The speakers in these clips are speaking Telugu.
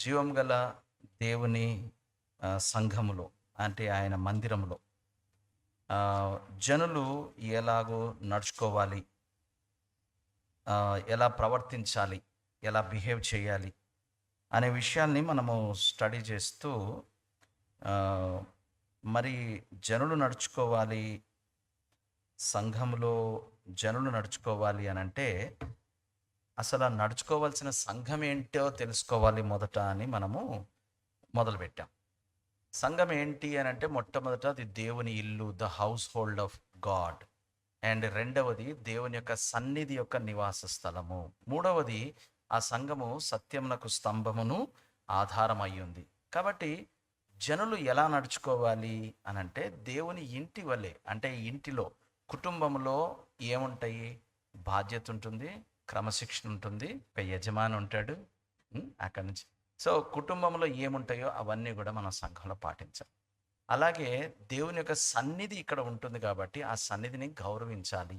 జీవం గల దేవుని సంఘములో అంటే ఆయన మందిరంలో జనులు ఎలాగో నడుచుకోవాలి, ఎలా ప్రవర్తించాలి, ఎలా బిహేవ్ చేయాలి అనే విషయాల్ని మనము స్టడీ చేస్తూ ఆ, మరి జనులు నడుచుకోవాలి, సంఘంలో జనులు నడుచుకోవాలి అని అంటే అసలు ఆ నడుచుకోవాల్సిన సంఘం ఏంటో తెలుసుకోవాలి మొదట అని మనము మొదలుపెట్టాం. సంఘం ఏంటి అని అంటే మొట్టమొదట అది దేవుని ఇల్లు, the house hold of God. And రెండవది దేవుని యొక్క సన్నిధి యొక్క నివాస స్థలము. మూడవది ఆ సంఘము సత్యమునకు స్తంభమును ఆధారం అయ్యింది. కాబట్టి జనులు ఎలా నడుచుకోవాలి అని అంటే దేవుని ఇంటి వలె, అంటే ఇంటిలో కుటుంబంలో ఏముంటాయి? బాధ్యత ఉంటుంది, క్రమశిక్షణ ఉంటుంది, ఒక యజమాని ఉంటాడు. అక్కడి నుంచి సో కుటుంబంలో ఏముంటాయో అవన్నీ కూడా మనం సంఘంలో పాటించాలి. అలాగే దేవుని యొక్క సన్నిధి ఇక్కడ ఉంటుంది కాబట్టి ఆ సన్నిధిని గౌరవించాలి.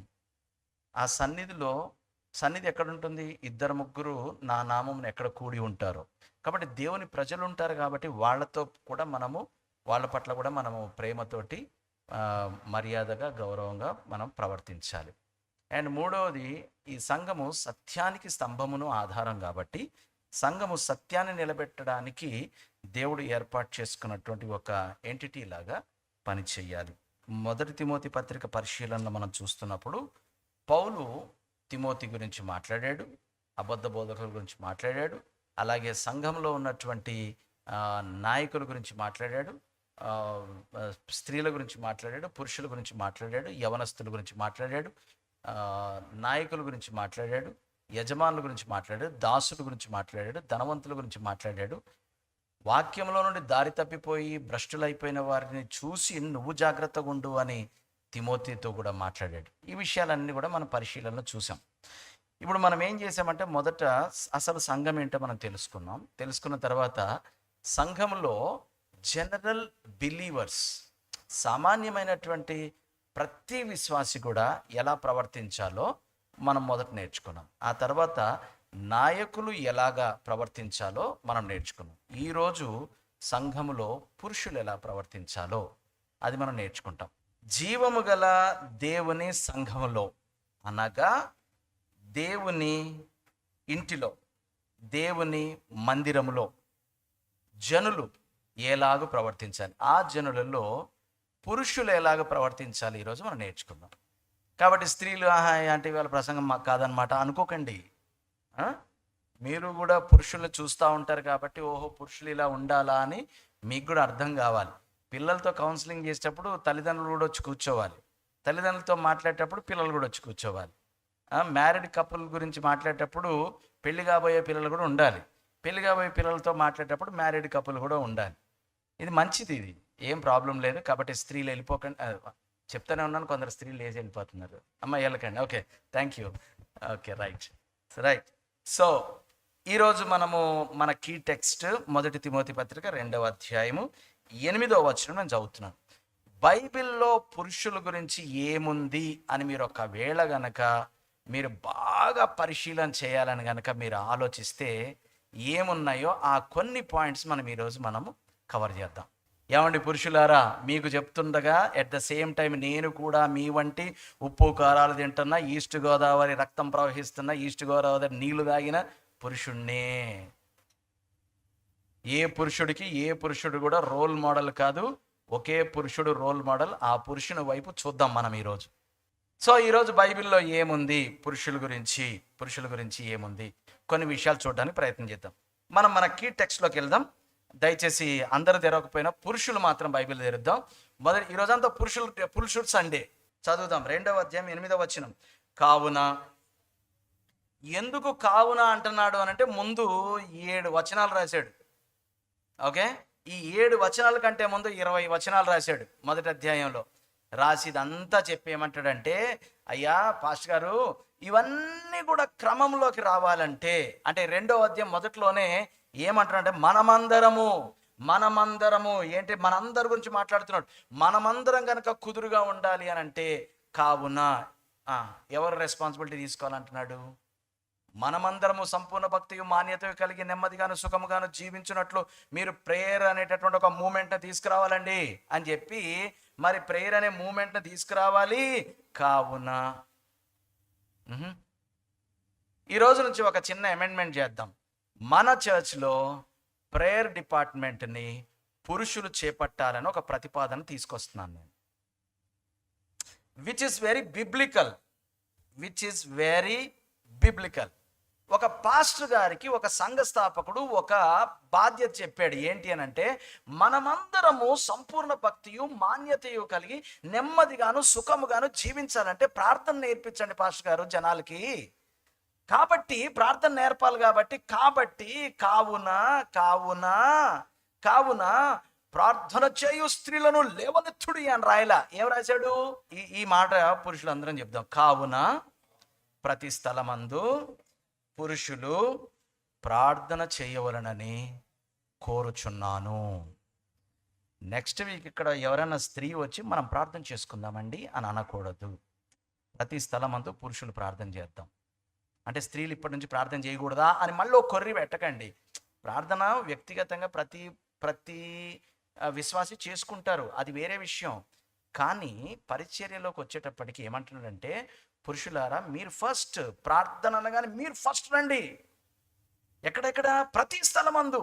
ఆ సన్నిధి ఎక్కడ ఉంటుంది? ఇద్దరు ముగ్గురు నా నామమును ఎక్కడ కూడి ఉంటారో, కాబట్టి దేవుని ప్రజలు ఉంటారు కాబట్టి వాళ్ళతో కూడా వాళ్ళ పట్ల కూడా మనము ప్రేమతోటి మర్యాదగా గౌరవంగా మనం ప్రవర్తించాలి. అండ్ మూడవది, ఈ సంఘము సత్యానికి స్తంభమును ఆధారం కాబట్టి సంఘము సత్యాన్ని నిలబెట్టడానికి దేవుడు ఏర్పాటు చేసుకున్నటువంటి ఒక ఎంటిటీ లాగా పనిచేయాలి. మొదటి తిమోతి పత్రిక పరిశీలనలో మనం చూస్తున్నప్పుడు పౌలు తిమోతి గురించి మాట్లాడాడు, అబద్ధ బోధకుల గురించి మాట్లాడాడు, అలాగే సంఘంలో ఉన్నటువంటి నాయకుల గురించి మాట్లాడాడు, స్త్రీల గురించి మాట్లాడాడు, పురుషుల గురించి మాట్లాడాడు, యవనస్తుల గురించి మాట్లాడాడు, నాయకుల గురించి మాట్లాడాడు, యజమానుల గురించి మాట్లాడాడు, దాసుల గురించి మాట్లాడాడు, ధనవంతుల గురించి మాట్లాడాడు. వాక్యంలో నుండి దారి తప్పిపోయి భ్రష్టులైపోయిన వారిని చూసి నువ్వు జాగ్రత్తగా ఉండు అని తిమోతితో కూడా మాట్లాడాడు. ఈ విషయాలన్నీ కూడా మనం పరిశీలనలో చూసాం. ఇప్పుడు మనం ఏం చేసామంటే మొదట అసలు సంఘం ఏంటో మనం తెలుసుకున్న తర్వాత సంఘంలో జనరల్ బిలీవర్స్, సామాన్యమైనటువంటి ప్రతి విశ్వాసి కూడా ఎలా ప్రవర్తించాలో మనం మొదట నేర్చుకున్నాం. ఆ తర్వాత నాయకులు ఎలాగా ప్రవర్తించాలో మనం నేర్చుకున్నాం. ఈరోజు సంఘములో పురుషులు ఎలా ప్రవర్తించాలో అది మనం నేర్చుకుంటాం. జీవము గల దేవుని సంఘములో అనగా దేవుని ఇంటిలో, దేవుని మందిరములో జనులు ఎలాగ ప్రవర్తించాలి, ఆ జనులలో పురుషులు ఎలాగ ప్రవర్తించాలి ఈరోజు మనం నేర్చుకుందాం. కాబట్టి స్త్రీలు అంటే వాళ్ళ ప్రసంగం మాకు కాదనమాట అనుకోకండి. మీరు కూడా పురుషుల్ని చూస్తూ ఉంటారు కాబట్టి ఓహో పురుషులు ఇలా ఉండాలా అని మీకు కూడా అర్థం కావాలి. పిల్లలతో కౌన్సిలింగ్ చేసేటప్పుడు తల్లిదండ్రులు కూడా వచ్చి కూర్చోవాలి, తల్లిదండ్రులతో మాట్లాడేటప్పుడు పిల్లలు కూడా వచ్చి కూర్చోవాలి. మ్యారీడ్ కపుల్ గురించి మాట్లాడేటప్పుడు పెళ్లి కాబోయే పిల్లలు కూడా ఉండాలి, పెళ్లి కాబోయే పిల్లలతో మాట్లాడేటప్పుడు మ్యారీడ్ కపుల్ కూడా ఉండాలి. ఇది మంచిది, ఇది ఏం ప్రాబ్లం లేదు. కాబట్టి స్త్రీలు వెళ్ళిపోకండి, చెప్తానే ఉన్నాను, కొందరు స్త్రీలు లేచి వెళ్ళిపోతున్నారు. అమ్మ వెళ్ళకండి. Okay, thank you. Okay, right. So ఈరోజు మనము మన కీ టెక్స్ట్ మొదటి తిమోతి పత్రిక 2వ అధ్యాయము 8వ వచనం నేను చదువుతున్నాను. బైబిల్లో పురుషుల గురించి ఏముంది అని మీరు ఒకవేళ గనక మీరు బాగా పరిశీలన చేయాలని గనక మీరు ఆలోచిస్తే ఏమున్నాయో ఆ కొన్ని పాయింట్స్ మనము కవర్ చేద్దాం. ఏమండి పురుషులారా, మీకు చెప్తుండగా ఎట్ ద సేమ్ టైం నేను కూడా మీ వంటి ఉప్పు కారాలు తింటున్నా, ఈస్ట్ గోదావరి రక్తం ప్రవహిస్తున్న, ఈస్ట్ గోదావరి నీళ్లు తాగిన పురుషుణ్ణే. ఏ పురుషుడు కూడా రోల్ మోడల్ కాదు, ఒకే పురుషుడు రోల్ మోడల్. ఆ పురుషుని వైపు చూద్దాం మనం ఈరోజు. సో ఈరోజు బైబిల్లో ఏముంది పురుషుల గురించి ఏముంది, కొన్ని విషయాలు చూడడానికి ప్రయత్నం చేద్దాం. మనం మన కీ టెక్స్ట్లోకి వెళ్దాం. దయచేసి అందరూ తెరవకపోయినా పురుషులు మాత్రం బైబిల్ తెరుద్దాం. ఈరోజంతా పురుషుడు సండే చదువుదాం. 2వ అధ్యాయం 8వ వచనం. కావున, ఎందుకు కావున అంటున్నాడు అని అంటే ముందు 7 వచనాలు రాశాడు. ఓకే, ఈ 7 వచనాల కంటే ముందు 20 వచనాలు రాశాడు మొదటి అధ్యాయంలో. రాసి ఇదంతా చెప్పి ఏమంటాడంటే, అయ్యా పాస్టర్ గారు ఇవన్నీ కూడా క్రమంలోకి రావాలంటే, అంటే 2వ అధ్యాయం మొదట్లోనే ఏమంటాడంటే మనమందరము ఏంటి, మనందరి గురించి మాట్లాడుతున్నాడు. మనమందరం కనుక కుదురుగా ఉండాలి అని అంటే కావున ఎవరు రెస్పాన్సిబిలిటీ తీసుకోవాలంటున్నాడు? మనమందరము సంపూర్ణ భక్తియు మాన్యత కలిగి నెమ్మదిగాను సుఖముగాను జీవించినట్లు మీరు ప్రేయర్ అనేటటువంటి ఒక మూమెంట్ని తీసుకురావాలండి అని చెప్పి, మరి ప్రేయర్ అనే మూమెంట్ని తీసుకురావాలి. కావున ఈ రోజు నుంచి ఒక చిన్న అమెండ్మెంట్ చేద్దాం. మన చర్చ్లో ప్రేయర్ డిపార్ట్మెంట్ని పురుషులు చేపట్టాలని ఒక ప్రతిపాదన తీసుకొస్తున్నాను నేను, విచ్ ఇస్ వెరీ బిబ్లికల్. ఒక పాస్టర్ గారికి ఒక సంఘ స్థాపకుడు ఒక బాధ్యత చెప్పాడు. ఏంటి అని అంటే, మనమందరము సంపూర్ణ భక్తియు మాన్యతయు కలిగి నెమ్మదిగాను సుఖముగాను జీవించాలంటే ప్రార్థన నేర్పించండి పాస్టర్ గారు జనాలకి. కాబట్టి ప్రార్థన నేర్పాలి కాబట్టి కావున ప్రార్థన చేయు స్త్రీలను లేవనెత్తుడి అని రాయలా. ఏం రాశాడు? ఈ మాట పురుషులందరం చెప్దాం. కావున ప్రతి స్థలమందు పురుషులు ప్రార్థన చేయవలనని కోరుచున్నాను. నెక్స్ట్ వీక్ ఇక్కడ ఎవరైనా స్త్రీ వచ్చి మనం ప్రార్థన చేసుకుందామండి అని అనకూడదు. ప్రతి స్థలమందు పురుషులు ప్రార్థన చేద్దాం అంటే స్త్రీలు ఇప్పటి నుంచి ప్రార్థన చేయకూడదా అని మళ్ళీ కొర్రి పెట్టకండి. ప్రార్థన వ్యక్తిగతంగా ప్రతి విశ్వాసి చేసుకుంటారు, అది వేరే విషయం. కానీ పరిచర్యలోకి వచ్చేటప్పటికి ఏమంటున్నాడంటే, పురుషులారా మీరు ఫస్ట్ ప్రార్థన అనగానే మీరు ఫస్ట్ రండి. ఎక్కడెక్కడ? ప్రతి స్థలమందు.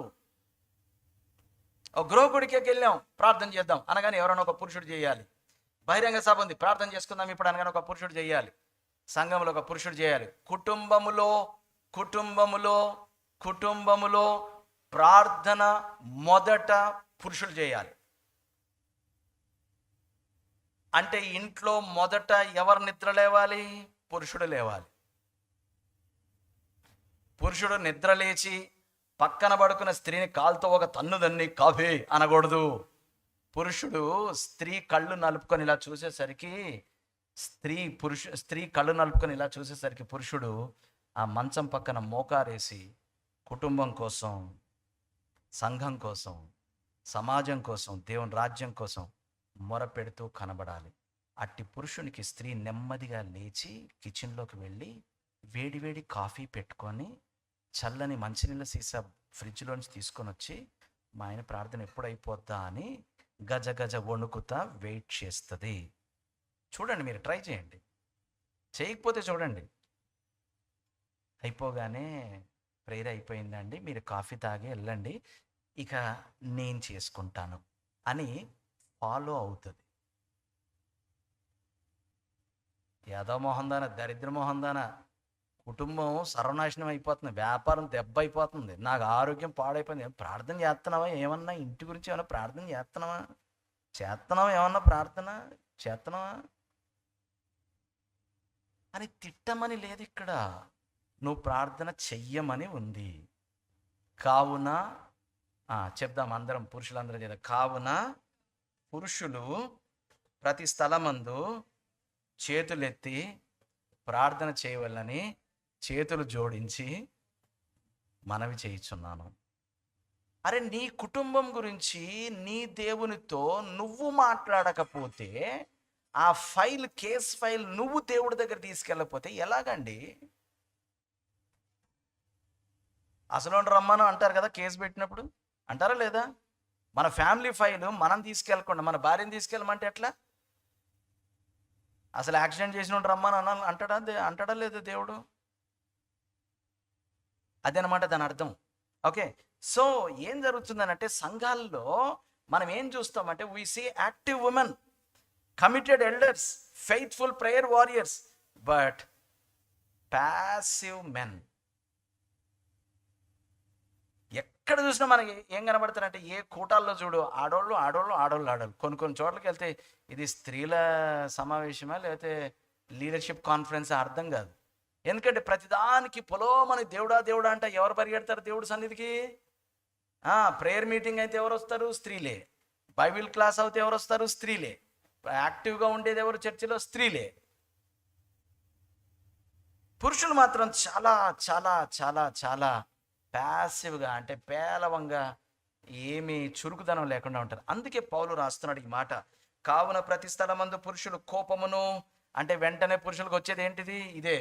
ఒక గృహకుడికి వెళ్ళాం ప్రార్థన చేద్దాం అనగానే ఎవరైనా ఒక పురుషుడు చేయాలి. బహిరంగ సభ ఉంది ప్రార్థన చేసుకుందాం ఇప్పుడు అనగానే ఒక పురుషుడు చేయాలి. సంఘంలో ఒక పురుషుడు చేయాలి. కుటుంబములో ప్రార్థన మొదట పురుషులు చేయాలి. అంటే ఇంట్లో మొదట ఎవరు నిద్ర లేవాలి? పురుషుడు లేవాలి. పురుషుడు నిద్ర లేచి పక్కన పడుకున్న స్త్రీని కాలుతో ఒక తన్నుదన్ని కాఫీ అనకూడదు. పురుషుడు స్త్రీ కళ్ళు నలుపుకొని ఇలా చూసేసరికి స్త్రీ కళ్ళు నలుపుకొని ఇలా చూసేసరికి పురుషుడు ఆ మంచం పక్కన మోకారేసి కుటుంబం కోసం, సంఘం కోసం, సమాజం కోసం, దేవుని రాజ్యం కోసం మొరపెడుతూ కనబడాలి. అట్టి పురుషునికి స్త్రీ నెమ్మదిగా లేచి కిచెన్లోకి వెళ్ళి వేడివేడి కాఫీ పెట్టుకొని చల్లని మంచినీళ్ళ సీసా ఫ్రిడ్జ్లోంచి తీసుకొని వచ్చి మా ఆయన ప్రార్థన ఎప్పుడు అయిపోద్దా అని గజ గజ వణుకుతా వెయిట్ చేస్తుంది. చూడండి, మీరు ట్రై చేయండి, చేయకపోతే చూడండి. అయిపోగానే ప్రేయర్ అయిపోయిందండి, మీరు కాఫీ తాగి వెళ్ళండి, ఇక నేను చేసుకుంటాను అని ఫాలో అవుతుంది. యాదవ మోహందాన, దరిద్ర మోహందాన, కుటుంబం సర్వనాశనం అయిపోతుంది, వ్యాపారం దెబ్బ అయిపోతుంది, నాకు ఆరోగ్యం పాడైపోయింది. ప్రార్థన చేస్తున్నావా? ఏమన్నా ఇంటి గురించి ఏమన్నా ప్రార్థన చేస్తున్నావా? ఏమన్నా ప్రార్థన చేస్తున్నావా అని తిట్టమని లేదు ఇక్కడ, నువ్వు ప్రార్థన చెయ్యమని ఉంది. కావున చెప్దాం అందరం, పురుషులందరం చేద్దాం. కావున పురుషులు ప్రతి స్థలమందు చేతులెత్తి ప్రార్థన చేయవలని చేతులు జోడించి మనవి చేయుచున్నాను. అరే, నీ కుటుంబం గురించి నీ దేవునితో నువ్వు మాట్లాడకపోతే ఆ కేస్ ఫైల్ నువ్వు దేవుడి దగ్గర తీసుకెళ్ళకపోతే ఎలాగండి? అసలు రమ్మను అంటారు కదా కేసు పెట్టినప్పుడు, అంటారా లేదా? మన ఫ్యామిలీ ఫైల్ మనం తీసుకెళ్ళకుండా మన భార్యను తీసుకెళ్ళమంటే ఎట్లా? అసలు యాక్సిడెంట్ చేసిన రమ్మని అంటాడా లేదా దేవుడు? అదనమాట దాని అర్థం. ఓకే, సో ఏం జరుగుతుందనంటే సంఘాల్లో మనం ఏం చూస్తామంటే we see active women, committed elders, faithful prayer warriors, but passive men. ఎక్కడ చూసినా మనకి ఏం కనబడతారంటే, ఏ కూటాల్లో చూడు ఆడోళ్ళు. కొన్ని చోట్లకి వెళ్తే ఇది స్త్రీల సమావేశమా లేకపోతే లీడర్షిప్ కాన్ఫరెన్స్ అర్థం కాదు. ఎందుకంటే ప్రతిదానికి పొలోమని దేవుడా అంటే ఎవరు పరిగెడతారు దేవుడి సన్నిధికి? ప్రేయర్ మీటింగ్ అయితే ఎవరు వస్తారు? స్త్రీలే. బైబిల్ క్లాస్ అయితే ఎవరు వస్తారు? స్త్రీలే. యాక్టివ్గా ఉండేది ఎవరు చర్చిలో? స్త్రీలే. పురుషులు మాత్రం చాలా చాలా చాలా చాలా ప్యాసివ్గా, అంటే పేలవంగా, ఏమీ చురుకుదనం లేకుండా ఉంటారు. అందుకే పౌలు రాస్తున్నాడు ఈ మాట. కావున ప్రతి స్థలమందు పురుషులు కోపమును, అంటే వెంటనే పురుషులకు వచ్చేది ఏంటిది? ఇదే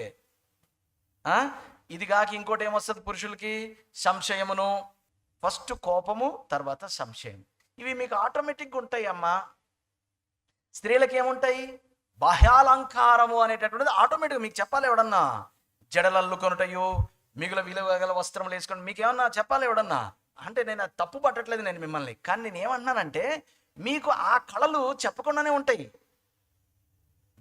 ఇది కాక ఇంకోటి ఏమొస్తుంది పురుషులకి? సంశయమును. ఫస్ట్ కోపము, తర్వాత సంశయం. ఇవి మీకు ఆటోమేటిక్గా ఉంటాయి అమ్మా. స్త్రీలకు ఏముంటాయి? బాహ్యాలంకారము అనేటటువంటిది ఆటోమేటిక్గా. మీకు చెప్పాలి ఎవడన్నా? జడలు అల్లుకొనుటయు, మిగుల విలువ గల వస్త్రములు వేసుకొని, మీకు ఏమన్నా చెప్పాలి ఎవడన్నా? అంటే నేను తప్పు పట్టట్లేదు నేను మిమ్మల్ని, కానీ నేను ఏమంటున్నానంటే మీకు ఆ కళలు చెప్పకుండానే ఉంటాయి.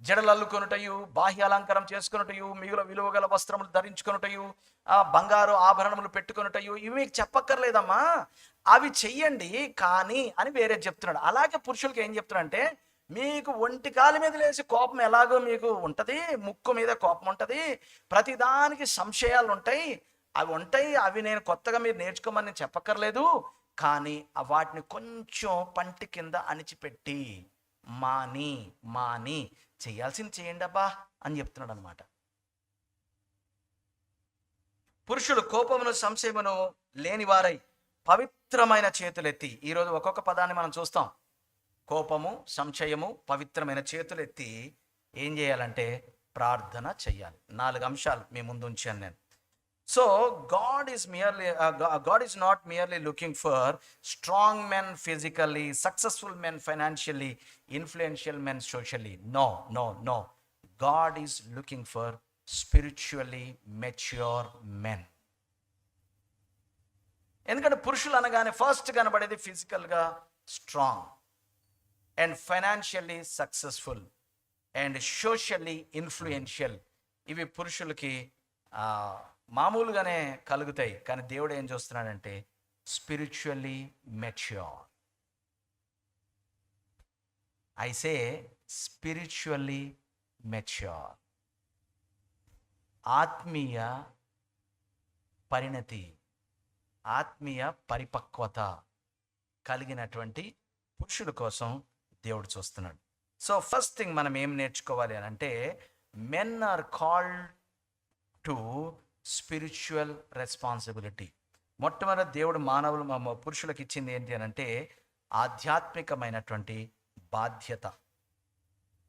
జడలు అల్లుకొనుటయు, బాహ్య అలంకారం చేసుకొనుటయు, మిగుల విలువ గల వస్త్రములు ధరించుకొనుటయు, ఆ బంగారు ఆభరణములు పెట్టుకొనుటయు, ఇవి మీకు చెప్పక్కర్లేదమ్మా, అవి చెయ్యండి కానీ అని వేరే చెప్తున్నాడు. అలాగే పురుషులకి ఏం చెప్తున్నాడంటే, మీకు ఒంటి కాలి మీద లేచి కోపం ఎలాగో మీకు ఉంటుంది, ముక్కు మీద కోపం ఉంటుంది, ప్రతిదానికి సంశయాలు ఉంటాయి, అవి ఉంటాయి. అవి నేను కొత్తగా మీరు నేర్చుకోమని నేను చెప్పక్కర్లేదు, కానీ వాటిని కొంచెం పంటి కింద అణిచిపెట్టి మాని చేయాల్సింది చేయండి అబ్బా అని చెప్తున్నాడు అనమాట. పురుషులు కోపమును సంశయమును లేనివారై పవిత్రమైన చేతులెత్తి, ఈరోజు ఒక్కొక్క పదాన్ని మనం చూస్తాం. కోపము, సంశయము, పవిత్రమైన చేతులెత్తి ఏం చేయాలంటే ప్రార్థన చెయ్యాలి. 4 అంశాలు మీ ముందు ఉంచాను నేను. So God is not merely looking for strong men physically, successful men financially, influential men socially. No. God is looking for spiritually mature men. ఎందుకంటే పురుషులు అనగానే ఫస్ట్ కనబడేది ఫిజికల్గా strong and financially successful and socially influential. ఇవి పురుషులకి మామూలుగానే కలుగుతాయి. కానీ దేవుడు ఏం చూస్తున్నాడంటే spiritually mature. I say spiritually mature. ఆత్మీయ పరిణతి, ఆత్మీయ పరిపక్వత కలిగినటువంటి పురుషుల కోసం దేవుడు చూస్తున్నాడు. సో ఫస్ట్ థింగ్ మనం ఏం నేర్చుకోవాలి అని అంటే, men are called to spiritual responsibility. మొట్టమొదటి దేవుడు పురుషులకు ఇచ్చింది ఏంటి అని అంటే ఆధ్యాత్మికమైనటువంటి బాధ్యత.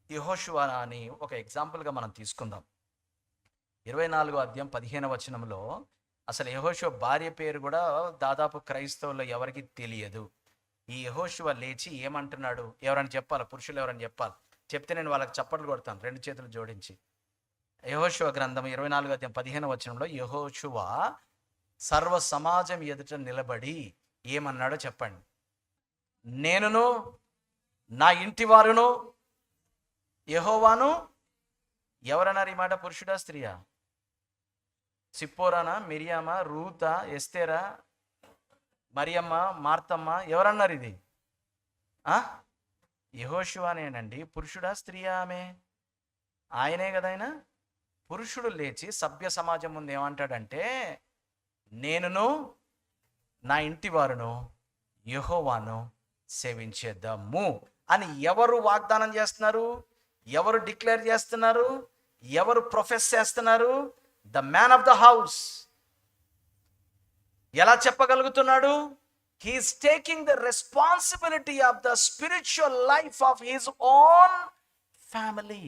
యెహోషువ అని ఒక ఎగ్జాంపుల్గా మనం తీసుకుందాం. 24వ అధ్యాయం 15వ వచనంలో అసలు యెహోషువ భార్య పేరు కూడా దాదాపు క్రైస్తవుల్లో ఎవరికి తెలియదు. ఈ యెహోషువ లేచి ఏమంటున్నాడు? ఎవరైనా చెప్పాలి, పురుషులు ఎవరైనా చెప్పాలి. చెప్తే నేను వాళ్ళకి చప్పట్లు కొడతాను 2 చేతులు జోడించి. యెహోషువ గ్రంథం 24వ అధ్యాయం 15వ వచనంలో యెహోషువ సర్వ సమాజం ఎదుట నిలబడి ఏమన్నాడో చెప్పండి. నేనును నా ఇంటి వారును యెహోవాను. ఎవరన్నారు ఈ మాట? పురుషుడా స్త్రీయా? సిప్పోరానా, మిరియామా, రూతా, ఎస్తేరా, మరియమ్మ, మార్తమ్మ? ఎవరన్నారు ఇది? యెహోషువనేనండి. పురుషుడా స్త్రీయా? ఆమె ఆయనే కదా ఆయన. పురుషుడు లేచి సభ్య సమాజం ముందు ఏమంటాడంటే, నేనును నా ఇంటి వారును యెహోవాను సేవించేద్దాము అని ఎవరు వాగ్దానం చేస్తున్నారు? ఎవరు డిక్లేర్ చేస్తున్నారు? ఎవరు ప్రొఫెస్ చేస్తున్నారు? The man of the house. ఎలా చెప్పగలుగుతున్నాడు? He's taking the responsibility of the spiritual life of his own family.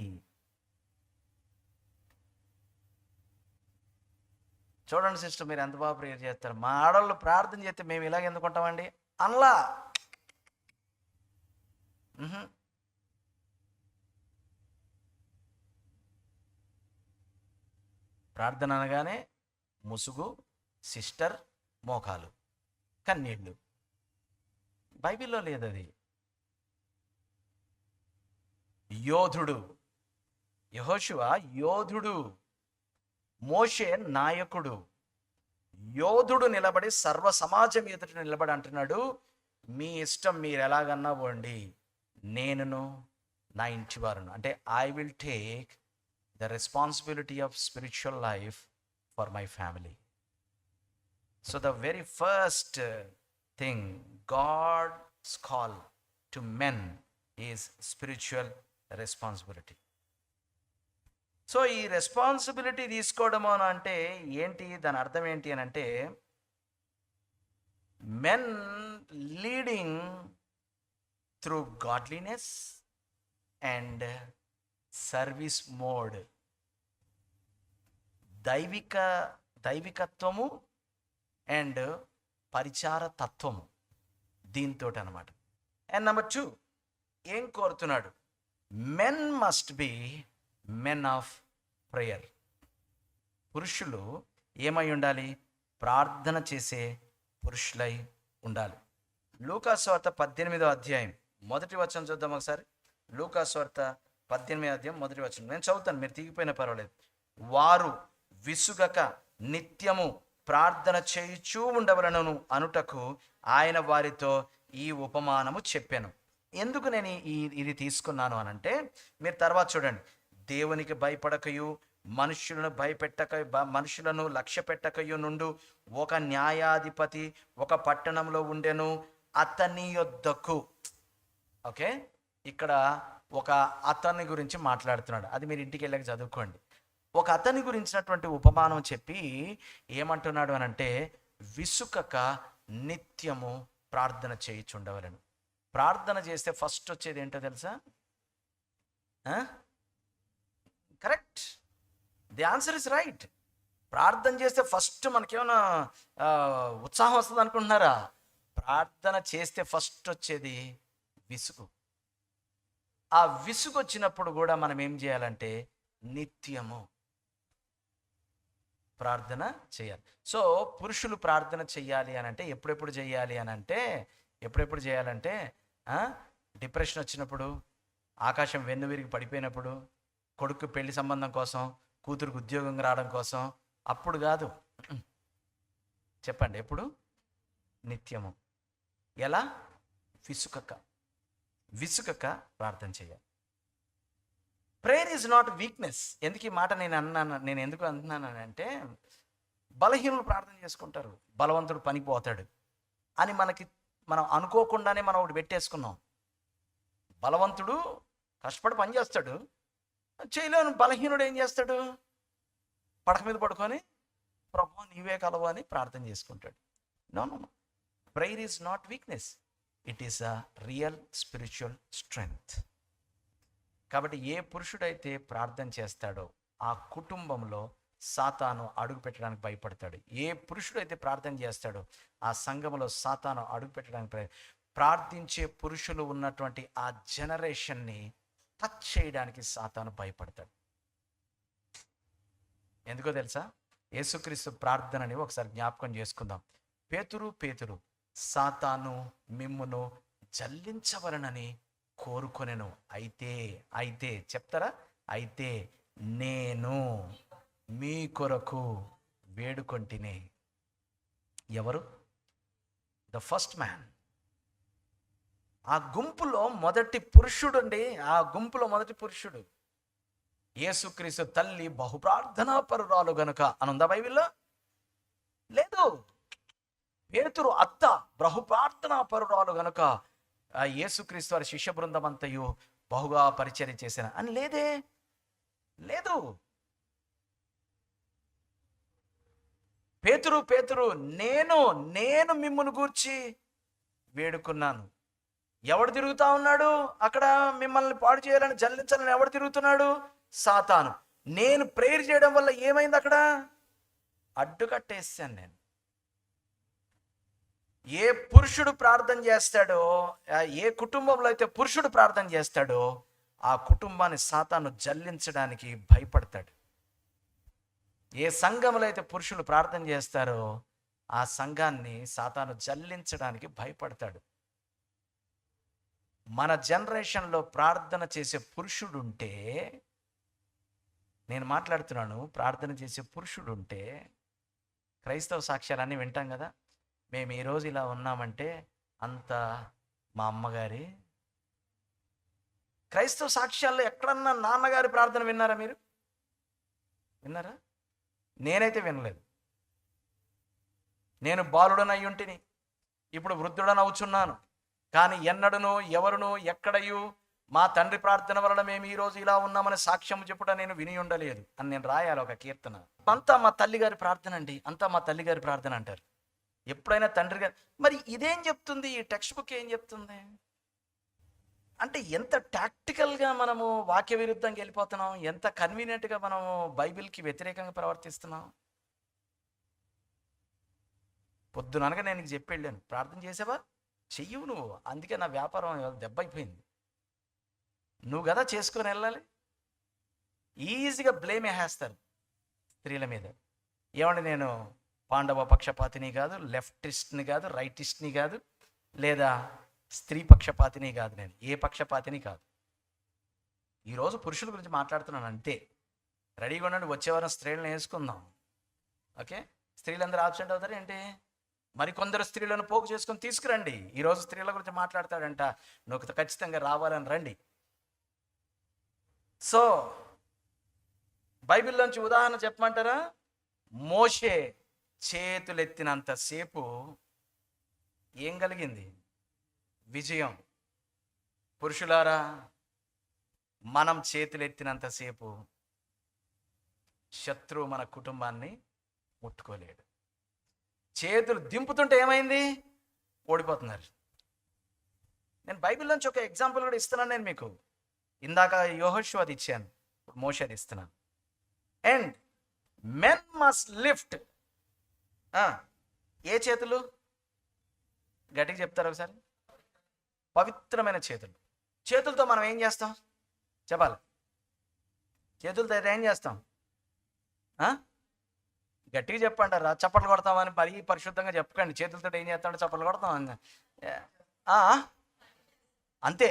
చూడండి సిస్టర్, మీరు ఎంత బాగా ప్రేయర్ చేస్తారు. మా ఆడవాళ్ళు ప్రార్థన చేస్తే మేము ఇలాగ ఎందుకుంటామండి అనలా. ప్రార్థన అనగానే ముసుగు, సిస్టర్, మోకాలు, కన్నీళ్ళు. బైబిల్లో లేదది. యోధుడు యెహోషువ, యోధుడు. మోషే నాయకుడు. యోధుడు నిలబడి సర్వ సమాజం ఎదుట నిలబడి అంటున్నాడు, మీ ఇష్టం, మీరు ఎలాగన్నా పోండి, నేనును నా ఇంటి వారును. అంటే I will take the responsibility of spiritual life for my family. So the very first thing God's call to men is spiritual responsibility. So ఈ రెస్పాన్సిబిలిటీ తీసుకోవడము అని అంటే ఏంటి? దాని అర్థం ఏంటి అని అంటే, men leading through godliness and service mode. దైవిక దైవికత్వము అండ్ పరిచార తత్వము దీంతో అనమాట. అండ్ నెంబర్ 2 ఏం కోరుతున్నాడు? Men must be men of prayer. పురుషులు ఏమై ఉండాలి? ప్రార్థన చేసే పురుషులై ఉండాలి. లూకాసు వార్త 18వ అధ్యాయం మొదటి వచనం చూద్దాం ఒకసారి. లూకాసు వార్త 18వ అధ్యాయం మొదటి వచనం నేను చదువుతాను, మీరు తీగిపోయినా పర్వాలేదు. వారు విసుగక నిత్యము ప్రార్థన చేయుచూ ఉండవలెను అనుటకు ఆయన వారితో ఈ ఉపమానము చెప్పాను. ఎందుకు నేను ఇది తీసుకున్నాను అనంటే, మీరు తర్వాత చూడండి. దేవునికి భయపడకయు మనుషులను లక్ష్య పెట్టకయు నుండు ఒక న్యాయాధిపతి ఒక పట్టణంలో ఉండెను. అతని యొద్దకు, ఓకే, ఇక్కడ ఒక అతని గురించి మాట్లాడుతున్నాడు. అది మీరు ఇంటికి వెళ్ళాక చదువుకోండి. ఒక అతని గురించినటువంటి ఉపమానం చెప్పి ఏమంటున్నాడు అనంటే, విసుకక నిత్యము ప్రార్థన చేయుచుండవలను. ప్రార్థన చేస్తే ఫస్ట్ వచ్చేది ఏంటో తెలుసా? Correct, the answer is right. ప్రార్థన చేస్తే ఫస్ట్ మనకేమైనా ఉత్సాహం వస్తుంది అనుకుంటున్నారా? ప్రార్థన చేస్తే ఫస్ట్ వచ్చేది విసుగు. ఆ విసుగు వచ్చినప్పుడు కూడా మనం ఏం చేయాలంటే నిత్యము ప్రార్థన చేయాలి. సో పురుషులు ప్రార్థన చెయ్యాలి అని అంటే ఎప్పుడెప్పుడు చేయాలంటే డిప్రెషన్ వచ్చినప్పుడు, ఆకాశం వెన్నువిరిగి పడిపోయినప్పుడు, కొడుకు పెళ్లి సంబంధం కోసం, కూతురుకు ఉద్యోగం రావడం కోసం, అప్పుడు కాదు. చెప్పండి, ఎప్పుడు? నిత్యము. ఎలా? విసుకక ప్రార్థన చేయాలి. Prayer is not weakness. ఎందుకు ఈ మాట నేను ఎందుకు అంటున్నాను అంటే, బలహీనులు ప్రార్థన చేసుకుంటారు, బలవంతుడు పనికి పోతాడు అని మనం అనుకోకుండానే మనం ఒకటి పెట్టేసుకున్నాం. బలవంతుడు కష్టపడి పని చేస్తాడు, చేయలేని బలహీనుడు ఏం చేస్తాడు? పడక మీద పడుకొని ప్రభువా నీవే కలవు అని ప్రార్థన చేసుకుంటాడు. No, prayer is not weakness, it is a real spiritual strength. కాబట్టి ఏ పురుషుడైతే ప్రార్థన చేస్తాడో ఆ కుటుంబంలో సాతాను అడుగు పెట్టడానికి భయపడతాడు. ఏ పురుషుడైతే ప్రార్థన చేస్తాడో ఆ సంఘంలో సాతాను అడుగు పెట్టడానికి ప్రార్థించే పురుషులు ఉన్నటువంటి ఆ జనరేషన్ని టచ్ చేయడానికి సాతాను భయపడతాడు. ఎందుకో తెలుసా? యేసుక్రీస్తు ప్రార్థనని ఒకసారి జ్ఞాపకం చేసుకుందాం. పేతురు సాతాను మిమ్మును జల్లించవలనని కోరుకొనెను. అయితే చెప్తారా? అయితే నేను మీ కొరకు వేడుకొంటిని. ఎవరు? The first man. ఆ గుంపులో మొదటి పురుషుడు యేసుక్రీస్తు తల్లి బహుప్రార్థనా పరురాలు గనుక అని ఉందా బైబిల్లో? లేదు. పేతురు అత్త బహుప్రార్థనా పరురాలు గనుక యేసుక్రీస్తు వారి శిష్య బృందం అంతయు బహుగా పరిచర్య చేసిన అని లేదు. పేతురు నేను మిమ్మును గూర్చి వేడుకున్నాను. ఎవడు తిరుగుతా ఉన్నాడు అక్కడ? మిమ్మల్ని పాడు చేయాలని, జల్లించాలని ఎవడు తిరుగుతున్నాడు? సాతాను. నేను ప్రేయర్ చేయడం వల్ల ఏమైంది? అక్కడ అడ్డుకట్టేసాను నేను. ఏ పురుషుడు ప్రార్థన చేస్తాడో, ఏ కుటుంబంలో అయితే పురుషుడు ప్రార్థన చేస్తాడో ఆ కుటుంబాన్ని సాతాను జల్లించడానికి భయపడతాడు. ఏ సంఘంలో అయితే పురుషులు ప్రార్థన చేస్తారో ఆ సంఘాన్ని సాతాను జల్లించడానికి భయపడతాడు. మన జనరేషన్లో ప్రార్థన చేసే పురుషుడు ఉంటే, నేను మాట్లాడుతున్నాను, ప్రార్థన చేసే పురుషుడు ఉంటే, క్రైస్తవ సాక్ష్యాలన్నీ వింటాం కదా. మేము ఈరోజు ఇలా ఉన్నామంటే అంత మా అమ్మగారి. క్రైస్తవ సాక్ష్యాల్లో ఎక్కడన్నా నాన్నగారి ప్రార్థన విన్నారా? మీరు విన్నారా? నేనైతే వినలేదు. నేను బాలుడనై ఉంటిని, ఇప్పుడు వృద్ధుడనవుచున్నాను, కానీ ఎన్నడను ఎవరును ఎక్కడయు మా తండ్రి ప్రార్థన వలన మేము ఈరోజు ఇలా ఉన్నామని సాక్ష్యం చెప్పుట నేను విని ఉండలేదు అని నేను రాయాలి ఒక కీర్తన. అంతా మా తల్లిగారి ప్రార్థన అండి, అంతా మా తల్లిగారి ప్రార్థన అంటారు. ఎప్పుడైనా తండ్రి గారు. మరి ఇదేం చెప్తుంది? ఈ టెక్స్ట్ బుక్ ఏం చెప్తుంది అంటే ఎంత టాక్టికల్గా మనము వాక్య విరుద్ధంగా వెళ్ళిపోతున్నాం, ఎంత కన్వీనియంట్గా మనము బైబిల్కి వ్యతిరేకంగా ప్రవర్తిస్తున్నాం. పొద్దుననగా నేను నీకు చెప్పి వెళ్ళాను, ప్రార్థన చేసావా? చెయ్యవు నువ్వు. అందుకే నా వ్యాపారం దెబ్బ అయిపోయింది. నువ్వు కదా చేసుకొని వెళ్ళాలి. ఈజీగా బ్లేమ్ వేసేస్తారు స్త్రీల మీద. ఏమంటే నేను పాండవ పక్షపాతిని కాదు, లెఫ్టిస్ట్ని కాదు, రైటిస్ట్ని కాదు, లేదా స్త్రీ పక్షపాతిని కాదు, నేను ఏ పక్షపాతిని కాదు. ఈరోజు పురుషుల గురించి మాట్లాడుతున్నాను అంతే. రెడీగా ఉండండి, వచ్చే వారం స్త్రీలను వేసుకుందాం. ఓకే, స్త్రీలందరూ ఆబ్సెంట్ అవుతారు ఏంటి? మరికొందరు స్త్రీలను పోగు చేసుకొని తీసుకురండి. ఈరోజు స్త్రీల గురించి మాట్లాడతాడంట, నువ్వు ఖచ్చితంగా రావాలని రండి. సో బైబిల్లోంచి ఉదాహరణ చెప్పమంటారా? మోషే చేతులెత్తినంతసేపు ఏం కలిగింది? విజయం. పురుషులారా, మనం చేతులెత్తినంతసేపు శత్రువు మన కుటుంబాన్ని ముట్టుకోలేడు. చేతులు దింపుతుంటే ఏమైంది? ఓడిపోతున్నారు. నేను బైబిల్లోంచి ఒక ఎగ్జాంపుల్ కూడా ఇస్తున్నాను. నేను మీకు ఇందాక యెహోషువది ఇచ్చాను, మోషేది ఇస్తున్నాను. And men must lift. ఏ చేతులు? గట్టిగా చెప్తారు ఒకసారి. పవిత్రమైన చేతులు. చేతులతో మనం ఏం చేస్తాం చెప్పాలి? చేతులతో ఏం చేస్తాం? గట్టిగా చెప్పంటారా? చప్పట్లు కొడతామని మరీ పరిశుద్ధంగా చెప్పకండి. చేతులతో ఏం చేస్తామంటే చప్పట్లు కొడతాం అంతే.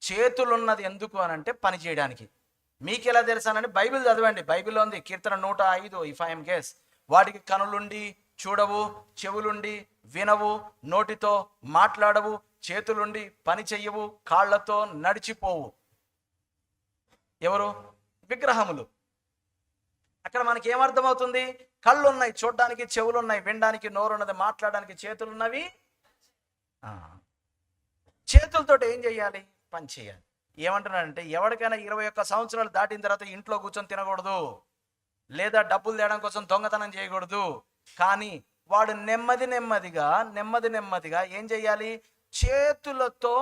చేతులున్నది ఎందుకు అని అంటే పని చేయడానికి. మీకు ఎలా తెలుసానంటే బైబిల్ చదవండి. బైబిల్లో ఉంది, కీర్తన 105 ఇఫ్ ఐఎమ్ గెస్. వాటికి కనులుండి చూడవు, చెవులుండి వినవు, నోటితో మాట్లాడవు, చేతులుండి పని చెయ్యవు, కాళ్లతో నడిచిపోవు. ఎవరు? విగ్రహములు. అక్కడ మనకి ఏమర్థమవుతుంది? కళ్ళు ఉన్నాయి చూడడానికి, చెవులు ఉన్నాయి వినడానికి, నోరు ఉన్నది మాట్లాడడానికి, చేతులు ఉన్నవి. చేతులతో ఏం చేయాలి? పని చేయాలి. ఏమంటున్నాడంటే ఎవరికైనా 21 సంవత్సరాలు దాటిన తర్వాత ఇంట్లో కూర్చొని తినకూడదు, లేదా డబ్బులు తేయడం కోసం దొంగతనం చేయకూడదు. కానీ వాడు నెమ్మదిగా ఏం చేయాలి? చేతులతో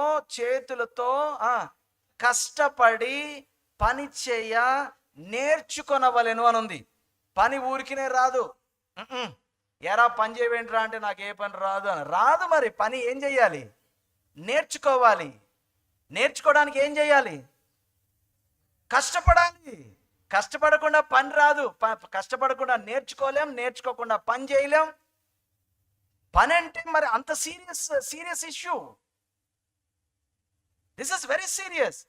కష్టపడి పని చేయ నేర్చుకొనవలెను అని ఉంది. పని ఊరికినే రాదు. ఎరా పని చేయవేంట్రా అంటే నాకు ఏ పని రాదు అని రాదు. మరి పని ఏం చెయ్యాలి? నేర్చుకోవాలి. నేర్చుకోవడానికి ఏం చేయాలి? కష్టపడాలి. కష్టపడకుండా పని రాదు. కష్టపడకుండా నేర్చుకోలేం, నేర్చుకోకుండా పని చేయలేం. పని అంటే మరి అంత serious issue. This is very serious.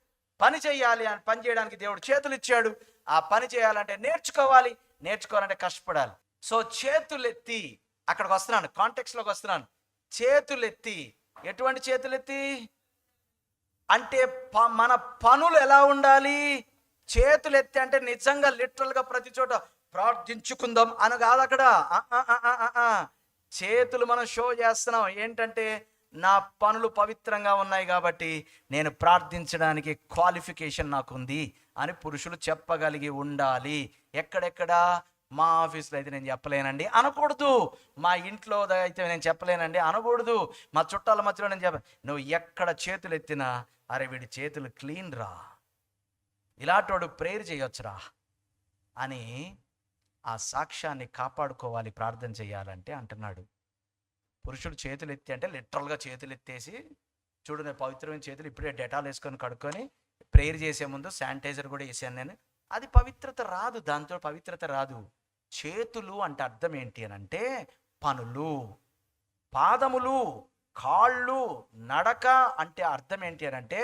పని చేయాలి అని పని చేయడానికి దేవుడు చేతులు ఇచ్చాడు. ఆ పని చేయాలంటే నేర్చుకోవాలి, నేర్చుకోవాలంటే కష్టపడాలి. సో చేతులెత్తి, అక్కడికి వస్తున్నాను, కాంటెక్స్లోకి వస్తున్నాను. చేతులెత్తి, ఎటువంటి చేతులెత్తి అంటే మన పనులు ఎలా ఉండాలి? చేతులెత్తి అంటే నిజంగా లిటరల్గా ప్రతి చోట ప్రార్థించుకుందాం అని కాదు. అక్కడ చేతులు మనం షో చేస్తున్నాం. ఏంటంటే నా పనులు పవిత్రంగా ఉన్నాయి కాబట్టి నేను ప్రార్థించడానికి క్వాలిఫికేషన్ నాకుంది అని పురుషులు చెప్పగలిగి ఉండాలి. ఎక్కడెక్కడ? మా ఆఫీస్లో అయితే నేను చెప్పలేనండి అనకూడదు. మా ఇంట్లో అయితే నేను చెప్పలేనండి అనకూడదు. మా చుట్టాల మధ్యలో నేను నువ్వు ఎక్కడ చేతులు ఎత్తినా అరే వీడి చేతులు క్లీన్ రా, ఇలాంటోడు ప్రేయర్ చేయొచ్చురా అని ఆ సాక్ష్యాన్ని కాపాడుకోవాలి ప్రార్థన చేయాలంటే అంటున్నాడు. పురుషుడు చేతులు ఎత్తి అంటే లిటరల్గా చేతులు ఎత్తేసి చూడు నేను పవిత్రమైన చేతులు ఇప్పుడే డెటాల్ వేసుకొని కడుక్కొని ప్రేయర్ చేసే ముందు శానిటైజర్ కూడా వేసాను నేను. అది పవిత్రత రాదు. దాంతో పవిత్రత రాదు. చేతులు అంటే అర్థం ఏంటి అని అంటే పనులు. పాదములు, కాళ్ళు, నడక అంటే అర్థం ఏంటి అని అంటే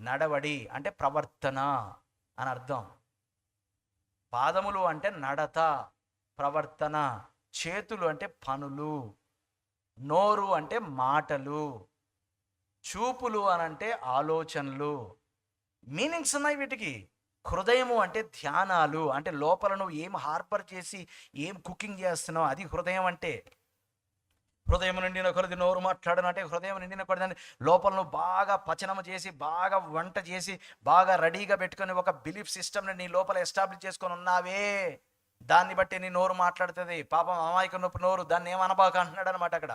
నడవడి అంటే ప్రవర్తన అని అర్థం. పాదములు అంటే నడత, ప్రవర్తన. చేతులు అంటే పనులు. నోరు అంటే మాటలు. చూపులు అనంటే ఆలోచనలు. మీనింగ్స్ ఉన్నాయి వీటికి. హృదయము అంటే ధ్యానాలు. అంటే లోపల నువ్వు ఏం హార్బర్ చేసి ఏం కుకింగ్ చేస్తున్నావు అది హృదయం అంటే. హృదయం నిండిన కొలది నోరు మాట్లాడను అంటే హృదయం నిండిన కొలది లోపల నువ్వు బాగా పచనం చేసి, బాగా వంట చేసి, బాగా రెడీగా పెట్టుకొని ఒక బిలీఫ్ సిస్టమ్ని నీ లోపల ఎస్టాబ్లిష్ చేసుకొని ఉన్నావే, దాన్ని బట్టి నీ నోరు మాట్లాడుతుంది. పాపం అమాయక నొప్పి నోరు, దాన్ని ఏమనబాక అంటున్నాడు అనమాట అక్కడ.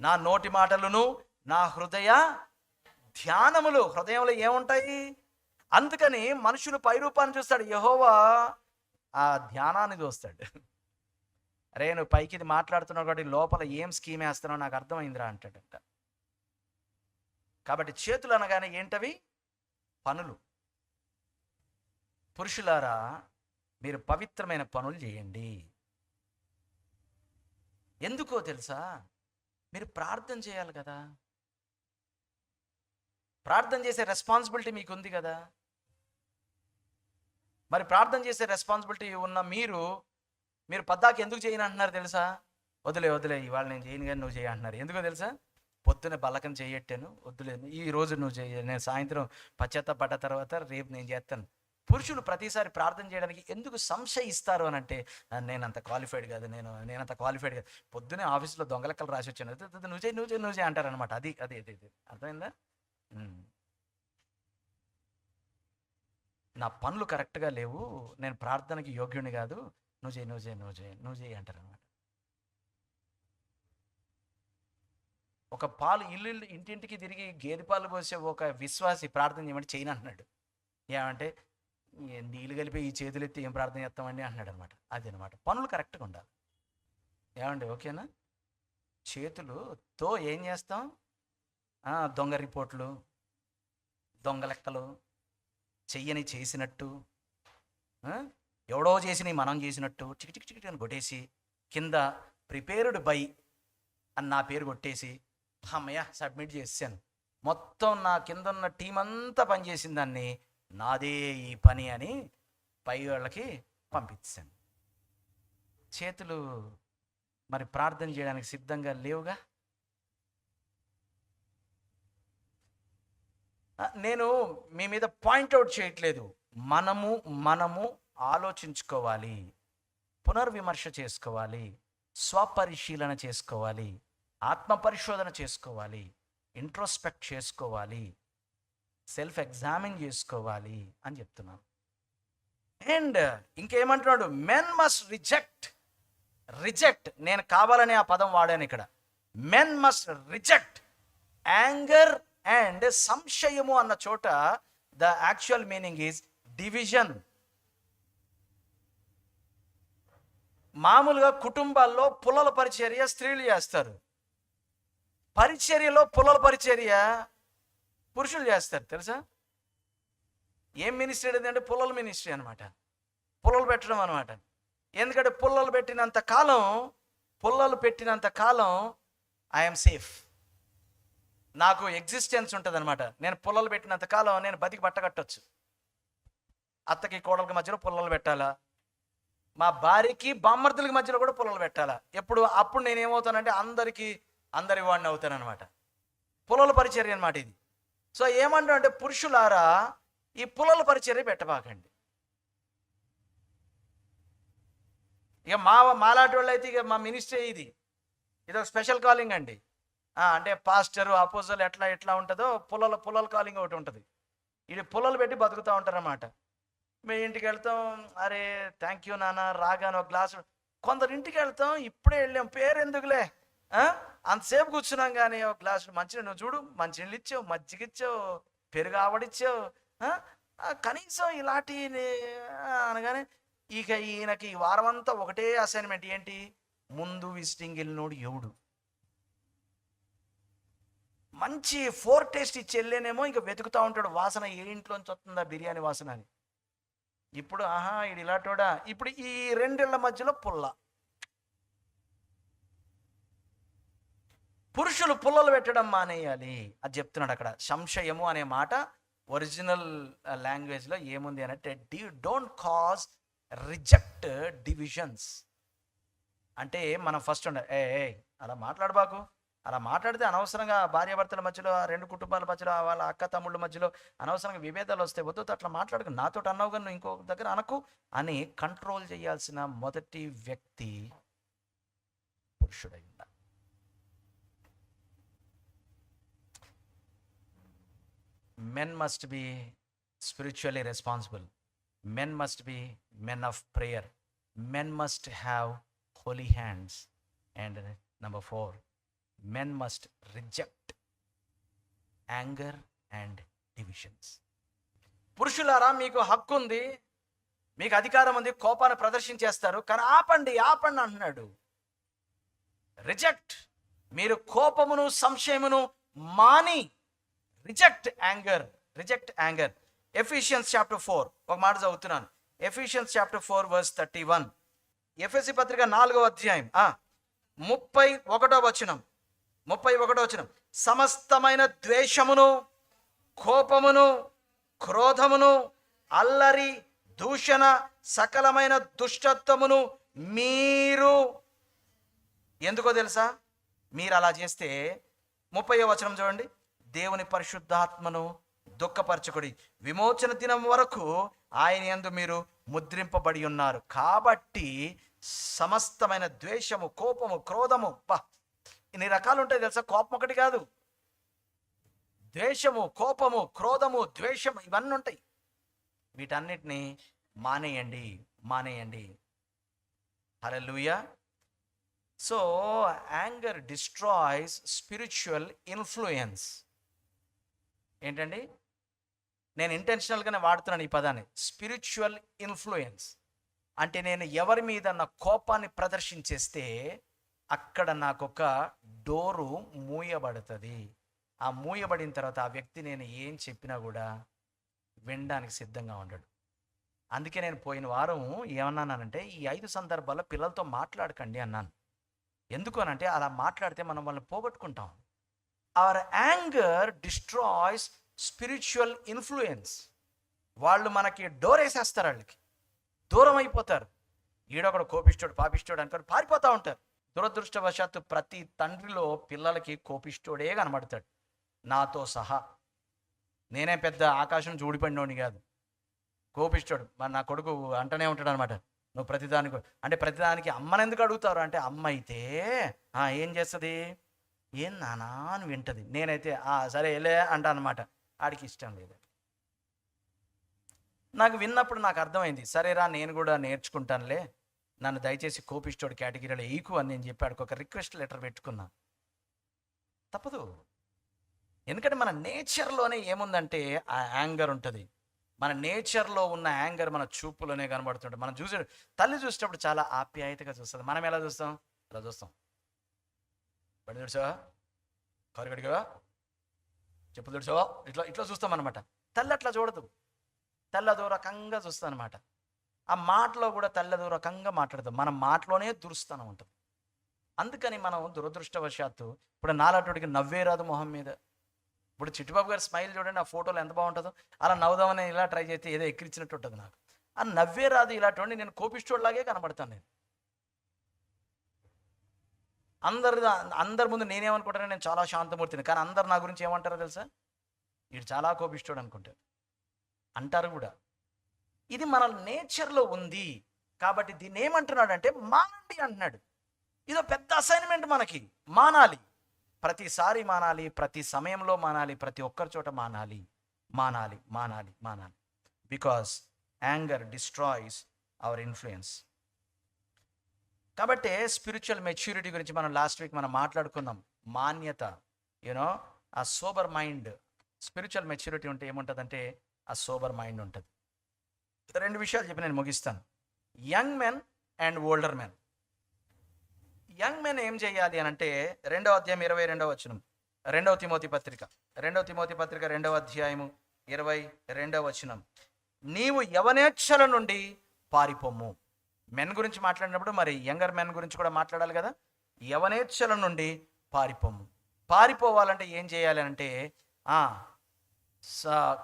నా నోటి మాటలను నా హృదయ ధ్యానములు. హృదయంలో ఏముంటాయి? అందుకని మనుషులు పై రూపాన్ని చూస్తాడు, యెహోవా ఆ ధ్యానాన్ని చూస్తాడు. అరే నువ్వు పైకి ఇది మాట్లాడుతున్నావు కాబట్టి లోపల ఏం స్కీమ్ వేస్తున్నావు నాకు అర్థమైందిరా అంటాడంట. కాబట్టి చేతులు అనగానే ఏంటవి? పనులు. పురుషులారా మీరు పవిత్రమైన పనులు చేయండి. ఎందుకో తెలుసా? మీరు ప్రార్థన చేయాలి కదా. ప్రార్థన చేసే రెస్పాన్సిబిలిటీ మీకు ఉంది కదా. మరి ప్రార్థన చేసే రెస్పాన్సిబిలిటీ ఉన్న మీరు పద్దాకి ఎందుకు చేయను అంటున్నారు తెలుసా? వదిలే ఇవాళ నేను చేయను కానీ నువ్వు చేయ అంటున్నారు. ఎందుకో తెలుసా? పొద్దున్న బల్లకం చేయట్టాను, వద్దులేదు ఈ రోజు నువ్వు చేయ, నేను సాయంత్రం పశ్చాత్తాపడ్డ తర్వాత రేపు నేను చేస్తాను. పురుషులు ప్రతిసారి ప్రార్థన చేయడానికి ఎందుకు సంశయిస్తారు అని అంటే, నేనంత క్వాలిఫైడ్ కాదు, నేనంత క్వాలిఫైడ్ కాదు, పొద్దునే ఆఫీస్లో దొంగలెక్కలు రాసి వచ్చాను, నువ్వు చేయి అంటారనమాట. అది అర్థమైందా? నా పనులు కరెక్ట్గా లేవు, నేను ప్రార్థనకి యోగ్యుని కాదు, నువ్వు చేయి అంటారనమాట. ఒక పాలు ఇంటింటికి తిరిగి గేదె పాలు పోసే ఒక విశ్వాసి ప్రార్థన చేయమంటే చేయను అంటున్నాడు. ఏమంటే నీళ్ళు కలిపి ఈ చేతులు ఎత్తి ఏం ప్రార్థన చేస్తామండి అంటున్నాడు అనమాట. అది అనమాట, పనులు కరెక్ట్గా ఉండాలి. ఏమండి ఓకేనా? చేతులుతో ఏం చేస్తాం? దొంగ రిపోర్ట్లు, దొంగ లెక్కలు, చెయ్యని చేసినట్టు, ఎవడో చేసినవి మనం చేసినట్టు చికి అని కొట్టేసి, కింద ప్రిపేర్డ్ బై అని నా పేరు కొట్టేసి, అమ్మయ్య సబ్మిట్ చేసాను, మొత్తం నా కింద ఉన్న టీం అంతా పనిచేసిన దాన్ని నాదే ఈ పని అని పై వాళ్ళకి పంపించాను. చేతులు మరి ప్రార్థన చేయడానికి సిద్ధంగా లేవుగా. నేను మీ మీద పాయింట్అవుట్ చేయట్లేదు. మనము ఆలోచించుకోవాలి, పునర్విమర్శ చేసుకోవాలి, స్వపరిశీలన చేసుకోవాలి, ఆత్మ పరిశోధన చేసుకోవాలి, ఇంట్రోస్పెక్ట్ చేసుకోవాలి, సెల్ఫ్ ఎగ్జామిన్ చేసుకోవాలి అని చెప్తున్నాను. అండ్ ఇంకేమంటున్నాడు? Men must reject. నేను కావాలనే ఆ పదం వాడాను ఇక్కడ. Men must reject anger and సంశయము అన్న చోట the actual meaning is division. మామూలుగా కుటుంబాల్లో పుల్లల పరిచర్య స్త్రీలు చేస్తారు, పరిచర్యలో పుల్లల పరిచర్య పురుషులు చేస్తారు. తెలుసా? ఏం మినిస్ట్రీ అంటే పుల్లల మినిస్ట్రీ అనమాట, పుల్లలు పెట్టడం అనమాట. ఎందుకంటే పుల్లలు పెట్టినంత కాలం ఐఎమ్ సేఫ్, నాకు ఎగ్జిస్టెన్స్ ఉంటుంది అనమాట. నేను పుల్లలు పెట్టినంత కాలం నేను బతికి బట్టకట్టొచ్చు. అత్తకి కోడలకి మధ్యలో పుల్లలు పెట్టాలా, మా భార్యకి బామ్మర్దులకి మధ్యలో కూడా పుల్లలు పెట్టాలా. అప్పుడు నేను ఏమవుతానంటే అందరి వాడిని అవుతానమాట. పుల్లల పరిచర్య అనమాట ఇది. సో ఏమంటా అంటే, పురుషులారా ఈ పుల్లల పరిచర్య పెట్టబాకండి. ఇక మాలాంటి వాళ్ళు అయితే ఇక మా మినిస్ట్రీ ఇది ఒక స్పెషల్ కాలింగ్ అండి. అంటే పాస్టరు అపోజల్ ఎట్లా ఉంటుందో పుల్లల కాలింగ్ ఒకటి ఉంటుంది. ఇది పుల్లలు పెట్టి బతుకుతూ ఉంటారన్నమాట. మేము ఇంటికి వెళ్తాం, అరే థ్యాంక్ యూ నాన్న రాగానే ఒక గ్లాసు. కొందరు ఇంటికి వెళ్తాం, ఇప్పుడే వెళ్ళాం, పేరు ఎందుకులే, అంతసేపు కూర్చున్నాం కానీ ఒక గ్లాసు మంచినీళ్ళు, నువ్వు చూడు మంచినీళ్ళు ఇచ్చావు, మజ్జిగ ఇచ్చావు, పెరుగు ఆవడిచ్చావు, కనీసం ఇలాంటి అనగానే ఇక ఈయనకి ఈ వారం అంతా ఒకటే అసైన్మెంట్ ఏంటి? ముందు విజిటింగ్ వెళ్ళినోడు ఎవడు, మంచి ఫోర్ టేస్ట్ ఇచ్చి వెళ్ళేనేమో ఇంకా వెతుకుతూ ఉంటాడు, వాసన ఏ ఇంట్లోంచి వస్తుందా బిర్యానీ వాసన అని. ఇప్పుడు ఇది ఇలాంటోడా, ఇప్పుడు ఈ రెండేళ్ల మధ్యలో పుల్ల. పురుషులు పుల్లలు పెట్టడం మానేయాలి అది చెప్తున్నాడు అక్కడ. సంశయము అనే మాట ఒరిజినల్ లాంగ్వేజ్లో ఏముంది అంటే, డోంట్ కాజ్ రిజెక్ట్ డివిజన్స్. అంటే మనం ఫస్ట్ అలా మాట్లాడబాకు, అలా మాట్లాడితే అనవసరంగా భార్యాభర్తల మధ్యలో, రెండు కుటుంబాల మధ్యలో, వాళ్ళ అక్క తమ్ముళ్ళ మధ్యలో అనవసరంగా విభేదాలు వస్తే వద్దు, అట్లా మాట్లాడుకు, నాతో అన్నావు కానీ ఇంకో దగ్గర అనకు అని కంట్రోల్ చేయాల్సిన మొదటి వ్యక్తి పురుషుడై ఉండాలి. Men must be spiritually responsible. Men must be men of prayer. Men must have holy hands. And number 4, men must reject anger and divisions. పురుషులారా మీకు హక్కు ఉంది, మీకు అధికారం ఉంది, కోపాన్ని ప్రదర్శించేస్తారు, కానీ ఆపండి అంటున్నాడు. రిజెక్ట్. మీరు కోపమును సంశయమును మాని, రిజెక్ట్ యాంగర్. ఎఫిషియన్స్ చాప్టర్ 4 ఒక మాట చదువుతున్నాను. Ephesians chapter 4 verse 31. ఎఫెసీ పత్రిక 4వ అధ్యాయం 31వ వచనం. సమస్తమైన ద్వేషమును, కోపమును, క్రోధమును, అల్లరి, దూషణ, సకలమైన దుష్టత్వమును మీరు, ఎందుకో తెలుసా, మీరు అలా చేస్తే 30వ వచనం చూడండి. దేవుని పరిశుద్ధాత్మను దుఃఖపరచకుడి, విమోచన దినం వరకు ఆయన యందు మీరు ముద్రింపబడి ఉన్నారు. కాబట్టి సమస్తమైన ద్వేషము, కోపము, క్రోధము, ఇన్ని రకాలు ఉంటాయి తెలుసా. కోపం ఒకటి కాదు, ద్వేషము, కోపము, క్రోధము, ద్వేషము ఇవన్నీ ఉంటాయి. వీటన్నిటిని మానేయండి. హల్లెలూయా. So anger destroys spiritual influence. ఏంటండి, నేను ఇంటెన్షనల్గానే వాడుతున్నాను ఈ పదాన్ని. స్పిరిచువల్ ఇన్ఫ్లుయెన్స్ అంటే నేను ఎవరి మీద నా కోపాన్ని ప్రదర్శించేస్తే అక్కడ నాకు ఒక డోరు మూయబడుతుంది. ఆ మూయబడిన తర్వాత ఆ వ్యక్తి నేను ఏం చెప్పినా కూడా వినడానికి సిద్ధంగా ఉండడు. అందుకే నేను పోయిన వారం ఏమన్నానంటే, ఈ 5 సందర్భాల్లో పిల్లలతో మాట్లాడకండి అన్నాను. ఎందుకు అనంటే అలా మాట్లాడితే మనం వాళ్ళని పోగొట్టుకుంటాం. Our anger destroys spiritual influence. వాళ్ళు మనకి డోర్ వేసేస్తారు, వాళ్ళకి దూరం అయిపోతారు. ఈడొకడు కోపిష్టోడు, పాపిష్టోడు అనుకొని పారిపోతూ ఉంటారు. దురదృష్టవశాత్తు ప్రతి తండ్రిలో పిల్లలకి కోపిష్టోడే కనబడతాడు, నాతో సహా. నేనే పెద్ద ఆకాశం చూడిపడినోడిని కాదు, కోపిష్టోడు. మరి నా కొడుకు అంటనే ఉంటాడు అనమాట, నువ్వు ప్రతిదానికి అమ్మని ఎందుకు అడుగుతారు అంటే, అమ్మ అయితే ఏం చేస్తుంది, ఏం నానా అని వింటది. నేనైతే సరే వెళ్ళే అంటా అనమాట. ఆడికి ఇష్టం లేదు. నాకు విన్నప్పుడు నాకు అర్థమైంది, సరేరా నేను కూడా నేర్చుకుంటానులే, నన్ను దయచేసి కోపిష్టోడు కేటగిరీలో ఈకు అని నేను చెప్పాడు. ఒక రిక్వెస్ట్ లెటర్ పెట్టుకున్నా. తప్పదు, ఎందుకంటే మన నేచర్లోనే ఏముందంటే ఆ యాంగర్ ఉంటుంది. మన నేచర్లో ఉన్న యాంగర్ మన చూపులోనే కనబడుతుంటుంది. మనం తల్లి చూసేటప్పుడు చాలా ఆప్యాయతగా చూస్తుంది. మనం ఎలా చూస్తాం, ఇలా చూస్తాం. బడి తుడిచావా, కారు కడిగావా, చెప్పు తుడిచావా, ఇట్లా చూస్తాం అనమాట. తల్లి అట్లా చూడదు. తల్లి అదో రకంగా చూస్తాం అనమాట. ఆ మాటలో కూడా తల్లి అదో రకంగా మాట్లాడదు. మన మాటలోనే దురుస్తానం ఉంటుంది. అందుకని మనం దురదృష్టవశాత్తు ఇప్పుడు నాలాటోడికి నవ్వే రాదు మొహం మీద. ఇప్పుడు చిట్టుబాబు గారు స్మైల్ చూడండి, ఆ ఫోటోలో ఎంత బాగుంటుందో. అలా నవ్వుదామని ఇలా ట్రై చేస్తే ఏదో ఎక్కిరించినట్టు ఉంటుంది నాకు. ఆ నవ్వే రాదు ఇలాంటి, నేను కోపిష్టోడ్లాగే కనబడతాను. నేను అందరి ముందు నేనేమనుకుంటాను, నేను చాలా శాంతమూర్తిని. కానీ అందరు నా గురించి ఏమంటారో తెలుసా, వీడు చాలా కోపిష్టోడు అనుకుంటారు, అంటారు కూడా. ఇది మన నేచర్లో ఉంది. కాబట్టి దీన్ని ఏమంటున్నాడు అంటే మానండి అంటున్నాడు. ఇదో పెద్ద అసైన్మెంట్ మనకి. మానాలి, ప్రతిసారి మానాలి, ప్రతి సమయంలో మానాలి, ప్రతి ఒక్కరి చోట మానాలి. Because anger destroys our influence. కాబట్టి స్పిరిచువల్ మెచ్యూరిటీ గురించి మనం లాస్ట్ వీక్ మనం మాట్లాడుకున్నాం. మాన్యత, ఆ సోబర్ మైండ్. స్పిరిచువల్ మెచ్యూరిటీ ఉంటే ఏముంటుందంటే ఆ సోబర్ మైండ్ ఉంటుంది. 2 విషయాలు చెప్పి నేను ముగిస్తాను. Young men and older men. Young men ఏం చేయాలి అని అంటే 2వ అధ్యాయం 22వ వచనం, 2వ తిమోతి పత్రిక 2వ అధ్యాయము 22వ వచనం. నీవు యవనేచ్ఛల నుండి పారిపోము. మెన్ గురించి మాట్లాడినప్పుడు మరి యంగర్ మెన్ గురించి కూడా మాట్లాడాలి కదా. యవనేచ్ఛల నుండి పారిపోము. పారిపోవాలంటే ఏం చేయాలి అంటే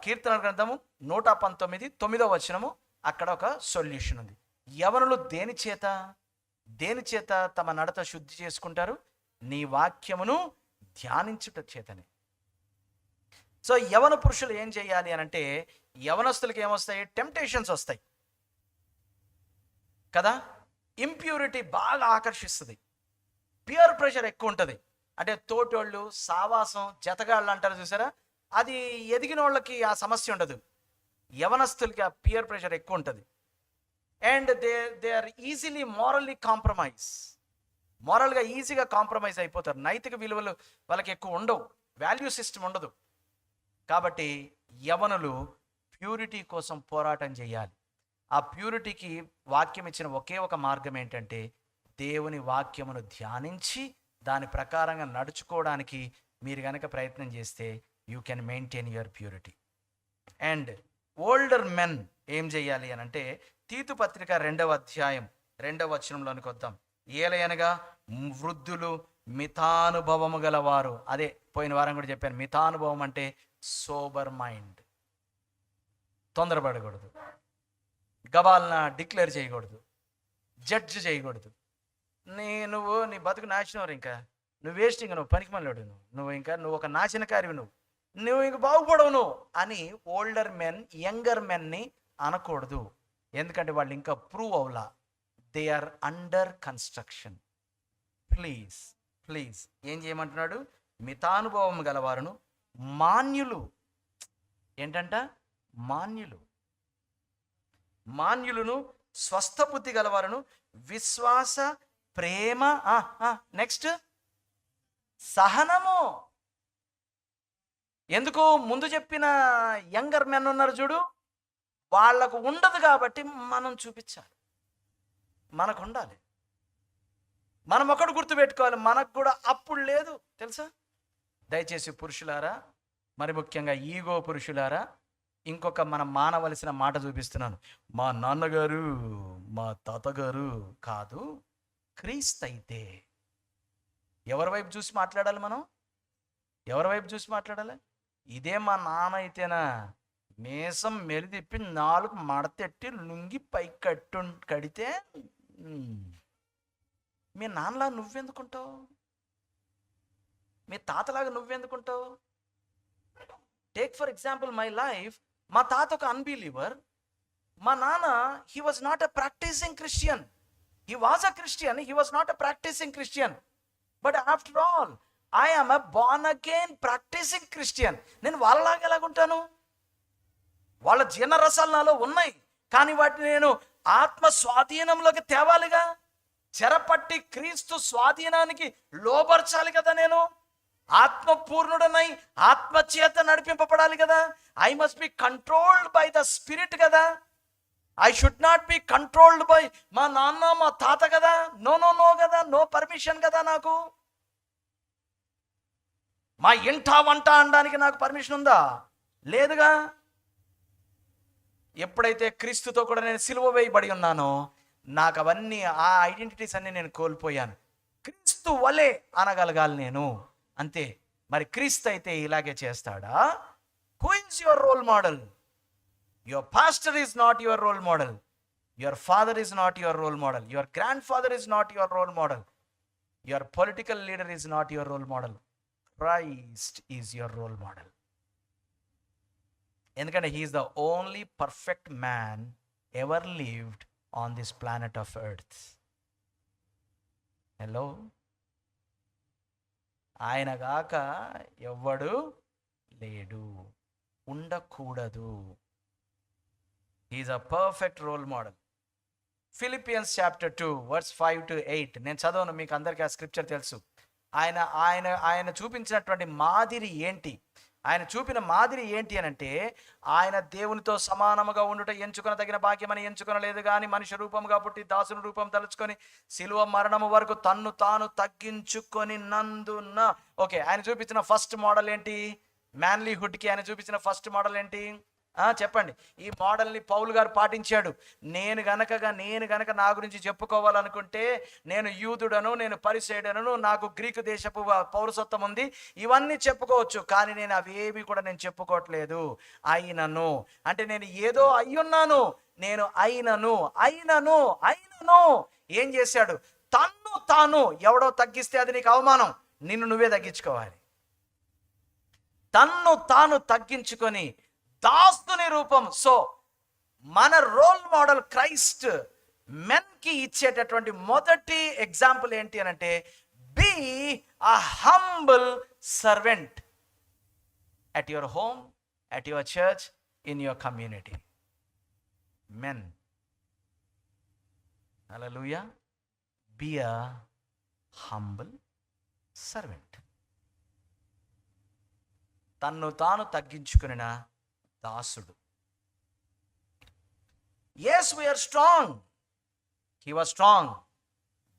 కీర్తన గ్రంథము 119 9వ వచనము, అక్కడ ఒక సొల్యూషన్ ఉంది. యవనులు దేని చేత తమ నడత శుద్ధి చేసుకుంటారు, నీ వాక్యమును ధ్యానించుట చేతనే. సో యవన పురుషులు ఏం చేయాలి అని అంటే, యవనస్తులకి ఏమొస్తాయి, టెంప్టేషన్స్ వస్తాయి కదా. ఇంప్యూరిటీ బాగా ఆకర్షిస్తుంది, పియర్ ప్రెషర్ ఎక్కువ ఉంటుంది. అంటే తోటోళ్ళు, సావాసం, జతగాళ్ళు అంటారు చూసారా, అది ఎదిగిన వాళ్ళకి ఆ సమస్య ఉండదు. యవనస్తులకి ఆ పియర్ ప్రెషర్ ఎక్కువ ఉంటుంది. అండ్ దే ఆర్ ఈజీలీ మోరల్గా ఈజీగా కాంప్రమైజ్ అయిపోతారు. నైతిక విలువలు వాళ్ళకి ఎక్కువ ఉండవు, వాల్యూ సిస్టమ్ ఉండదు. కాబట్టి యవనులు ప్యూరిటీ కోసం పోరాటం చేయాలి. ఆ ప్యూరిటీకి వాక్యం ఇచ్చిన ఒకే ఒక మార్గం ఏంటంటే, దేవుని వాక్యమును ధ్యానించి దాని ప్రకారంగా నడుచుకోవడానికి మీరు కనుక ప్రయత్నం చేస్తే you can maintain your purity. And older men ఏం చేయాలి అని అంటే, తీతు పత్రిక 2వ అధ్యాయం 2వ వచనంలోనికి వద్దాం. ఏలయనగా వృద్ధులు మితానుభవము గలవారు. అదే పోయిన వారం కూడా చెప్పాను, మితానుభవం అంటే సోబర్ మైండ్. తొందరపడకూడదు, గబాల్న డిక్లేర్ చేయకూడదు, జడ్జ్ చేయకూడదు. నువ్వు నీ బతుకు నాశనం, ఇంకా నువ్వు వేస్ట్, ఇంకా నువ్వు పనికిమల్లాడు, నువ్వు ఒక నాశనకారివి, నువ్వు ఇంక బాగుపడవు నువ్వు అని ఓల్డర్ మెన్ యంగర్ మెన్ని అనకూడదు. ఎందుకంటే వాళ్ళు ఇంకా ప్రూవ్ అవలా, they are under construction. Please please ఏం చేయమంటున్నాడు? మితానుభవం గలవారును, మాన్యులు. ఏంటంట? మాన్యులను, స్వస్థ బుద్ధి గలవారును, విశ్వాస, ప్రేమ, నెక్స్ట్ సహనము. ఎందుకు? ముందు చెప్పిన యంగర్ మెన్ ఉన్నారు చూడు, వాళ్లకు ఉండదు కాబట్టి మనం చూపించాలి, మనకు ఉండాలి. మనం ఒకటి గుర్తుపెట్టుకోవాలి, మనకు కూడా అప్పుడు లేదు తెలుసా. దయచేసి పురుషులారా, మరి ముఖ్యంగా ఈగో పురుషులారా, ఇంకొక మనం మానవలసిన మాట చూపిస్తున్నాను. మా నాన్నగారు, మా తాతగారు కాదు, క్రీస్తు అయితే. ఎవరి వైపు చూసి మాట్లాడాలి మనం? ఎవరి వైపు చూసి మాట్లాడాలి? ఇదే మా నాన్న అయితేనా, మేసం మెలిదిప్పి 4 మడతెట్టి లుంగి పైకి కడితే, మీ నాన్నలా నువ్వెందుకుంటావు? మీ తాతలాగా నువ్వెందుకుంటావు? Take for example my life. మా తాత ఒక అన్బిలీవర్, మా నాన్న he was not a practising Christian. He was a Christian, he was not a practising Christian. But after all I am a born again practising Christian. నేను వాళ్ళలాగా ఎలాగుంటాను? వాళ్ళ జీర్ణరసాలు నాలో ఉన్నాయి, కానీ వాటిని నేను ఆత్మ స్వాధీనంలోకి తేవాలిగా. చెరపట్టి క్రీస్తు స్వాధీనానికి లోబర్చాలి కదా. నేను ఆత్మపూర్ణుడనై ఆత్మచేత నడిపింపబడాలి కదా. I must be controlled by the spirit కదా. I should not be controlled by మా నాన్న, మా తాత కదా. నో కదా, నో పర్మిషన్ కదా నాకు. మా ఇంట వంట అనడానికి నాకు పర్మిషన్ ఉందా? లేదుగా. ఎప్పుడైతే క్రీస్తుతో కూడా నేను సిలువ వేయబడి ఉన్నానో, నాకు అవన్నీ, ఆ ఐడెంటిటీస్ అన్నీ నేను కోల్పోయాను. క్రీస్తు వలే అనగలగాలి నేను, అంతే. మరి క్రీస్తు అయితే ఇలాగే చేస్తాడా? Who is your role model? Your pastor is not your role model. Your father is not your role model. Your grand father is not your role model. Your political leader is not your role model. Christ is your role model. ఎందుకంటే he is the only perfect man ever lived on this planet of earth. Hello, ఆయన గాక ఎవ్వడు లేడు, ఉండకూడదు. Is a perfect role model. Philippians chapter 2 verse 5 to 8 నేను చదవను, మీకు అందరికీ ఆ స్క్రిప్చర్ తెలుసు. ఆయన చూపించినటువంటి మాదిరి ఏంటి? ఆయన చూపిన మాదిరి ఏంటి అని అంటే, ఆయన దేవునితో సమానముగా ఉండుట ఎంచుకొనదగిన భాగ్యమని ఎంచుకొనలేదు, కానీ మనిషి రూపముగా పుట్టి దాసుని రూపం తలుచుకొని శిలువ మరణము వరకు తన్ను తాను తగ్గించుకొని నందున. ఓకే, ఆయన చూపించిన ఫస్ట్ మోడల్ ఏంటి? మ్యాన్లీహుడ్కి ఆయన చూపించిన ఫస్ట్ మోడల్ ఏంటి? చెప్పండి. ఈ మోడల్ని పౌలు గారు పాటించాడు. నేను గనక నా గురించి చెప్పుకోవాలనుకుంటే, నేను యూదుడను, నేను పరిసయ్యుడను, నాకు గ్రీకు దేశపు పౌరసత్వం ఉంది, ఇవన్నీ చెప్పుకోవచ్చు. కానీ నేను అవేవి కూడా నేను చెప్పుకోవట్లేదు. అయినను అంటే నేను ఏదో అయ్యున్నాను, నేను అయినను ఏం చేశాడు? తన్ను తాను. ఎవడో తగ్గిస్తే అది నీకు అవమానం, నిన్ను నువ్వే తగ్గించుకోవాలి. తన్ను తాను తగ్గించుకొని దాసుని రూపం. సో మన రోల్ మోడల్ క్రైస్ట్ మెన్కి ఇచ్చేటటువంటి మొదటి ఎగ్జాంపుల్ ఏంటి అని అంటే, be a humble servant at your home, at your church, in your community. Men, hallelujah, be a humble servant. తన్ను తాను తగ్గించుకున్న దాసుడు. Yes, we are strong. He was strong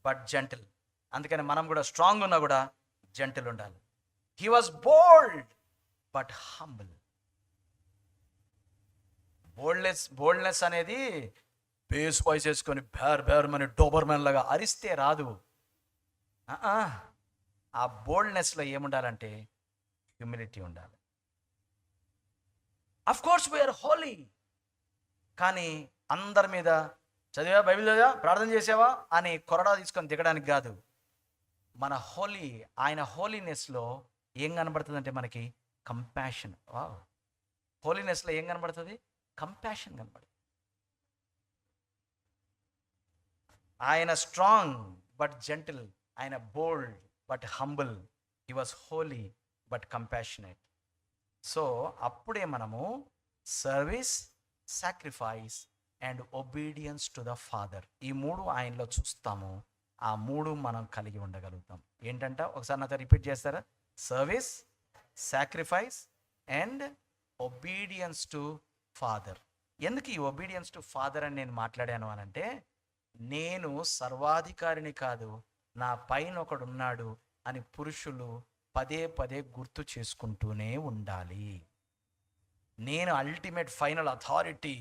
but gentle. అందుకని మనం కూడా స్ట్రాంగ్ ఉన్నా కూడా జెంటిల్ ఉండాలి. He was bold but humble. Boldness అనేది బేస్ వాయిస్ వేసుకొని బేర్మని డోబర్మెన్ లాగా అరిస్తే రాదు. ఆ బోల్డ్నెస్లో ఏముండాలంటే హ్యూమిలిటీ ఉండాలి. అఫ్ కోర్స్ వీఆర్ హోలీ, కానీ అందరి మీద చదివా, బైబిల్ చదివా, ప్రార్థన చేసావా అని కొరడా తీసుకొని దిగడానికి కాదు. మన ఆయన హోలీనెస్లో ఏం కనబడుతుందంటే మనకి కంపాషన్. హోలీనెస్లో ఏం కనబడుతుంది? కంపాషన్ కనబడుతుంది. ఆయన స్ట్రాంగ్ బట్ జెంటిల్, ఆయన bold but humble, he was holy but compassionate. So అప్పుడే మనము service, sacrifice and obedience to the father, ఈ మూడు ఆయనలో చూస్తాము. ఆ మూడు మనం కలిగి ఉండగలుగుతాం. ఏంటంట ఒకసారి నాతో రిపీట్ చేస్తారా? Service, sacrifice and obedience to father. ఎందుకు ఈ ఒబీడియన్స్ టు ఫాదర్ అని నేను మాట్లాడాను అనంటే, నేను సర్వాధికారిని కాదు, నా పైన ఒకడున్నాడు అని పురుషులు పదే పదే గుర్తు చేసుకుంటూనే ఉండాలి. నేను ultimate final authority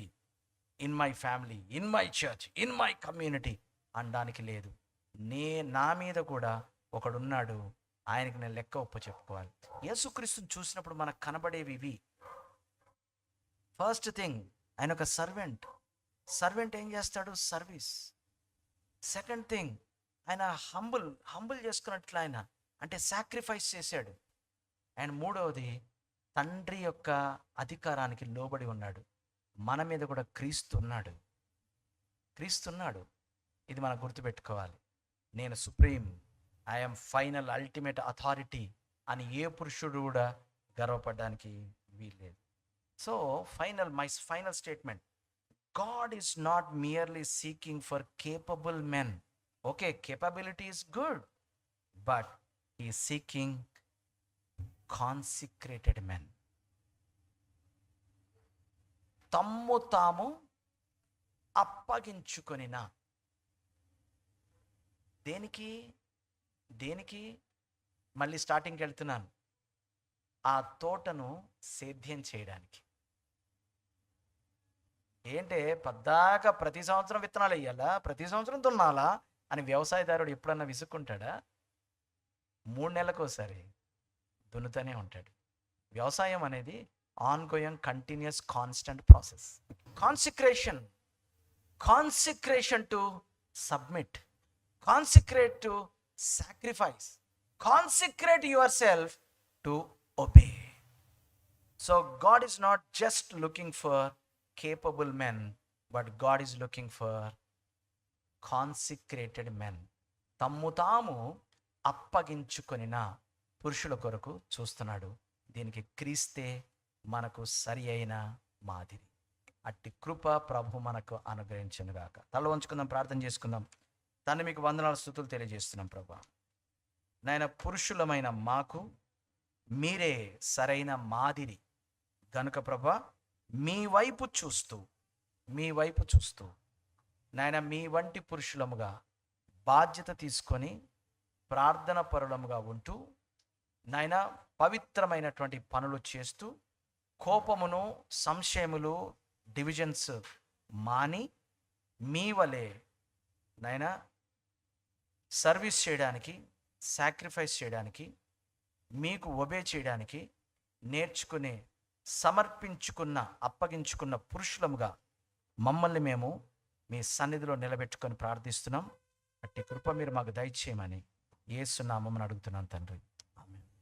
in my family, in my church, in my community అనడానికి లేదు. నా మీద కూడా ఒకడున్నాడు, ఆయనకి నేను లెక్క ఒప్ప చెప్పుకోవాలి. యేసుక్రీస్తుని చూసినప్పుడు మనకు కనబడేవి ఇవి. ఫస్ట్ థింగ్, ఆయన ఒక సర్వెంట్ ఏం చేస్తాడు? సర్వీస్. సెకండ్ థింగ్, ఆయన హంబుల్ చేసుకున్నట్లు ఆయన అంటే సాక్రిఫైస్ చేశాడు. అండ్ మూడవది, తండ్రి యొక్క అధికారానికి లోబడి ఉన్నాడు. మన మీద కూడా క్రీస్తున్నాడు. ఇది మనం గుర్తుపెట్టుకోవాలి. నేను supreme, I'm final ultimate authority అని ఏ పురుషుడు కూడా గర్వపడడానికి వీల్లేదు. So my final statement, God is not merely seeking for capable men. Okay, capability is good, but he is seeking consecrated men. తమ్ము తాము అప్పగించుకొనిన దేనికి మళ్ళీ స్టార్టింగ్కి వెళ్తున్నాను. ఆ తోటను సేద్యం చేయడానికి. ఏంటే పద్దాక ప్రతి సంవత్సరం విత్తనాలు వేయాలా, ప్రతి సంవత్సరం దున్నాలా అని వ్యవసాయదారుడు ఎప్పుడన్నా విసుక్కుంటాడా? 3 నెలలకోసారి దున్నుతూనే ఉంటాడు. వ్యవసాయం అనేది ongoing, continuous, constant process. Consecration to submit, consecrate to sacrifice, consecrate your self to obey. So God is not just looking for capable men, but God is looking for consecrated men. తమ్ము తాము అప్పగించుకొనిన పురుషుల కొరకు చూస్తున్నాడు. దీనికి క్రీస్తే మనకు సరి అయిన మాదిరి. అట్టి కృప ప్రభు మనకు అనుగ్రహించునుగాక. తల వంచుకుందాం, ప్రార్థన చేసుకుందాం. తండ్రి, మీకు వందనాలు, స్తుతులు తెలియజేస్తున్నాం ప్రభా. నాయన, పురుషులమైన మాకు మీరే సరైన మాదిరి గనుక ప్రభా, మీ వైపు చూస్తూ నాయన, మీ వంటి పురుషులముగా బాధ్యత తీసుకొని ప్రార్థన పరులముగా ఉంటూ నాయన, పవిత్రమైనటువంటి పనులు చేస్తూ కోపమును, సంశయములు, డివిజన్స్ మాని మీ వలె నాయన సర్వీస్ చేయడానికి, సాక్రిఫైస్ చేయడానికి, మీకు ఒబే చేయడానికి నేర్చుకునే, అప్పగించుకున్న పురుషులముగా మమ్మల్ని మేము మీ సన్నిధిలో నిలబెట్టుకొని ప్రార్థిస్తున్నాం. అట్టి కృప మీరు మాకు దయచేయమని యేసు నామమున అడుగుతున్నాను తండ్రి.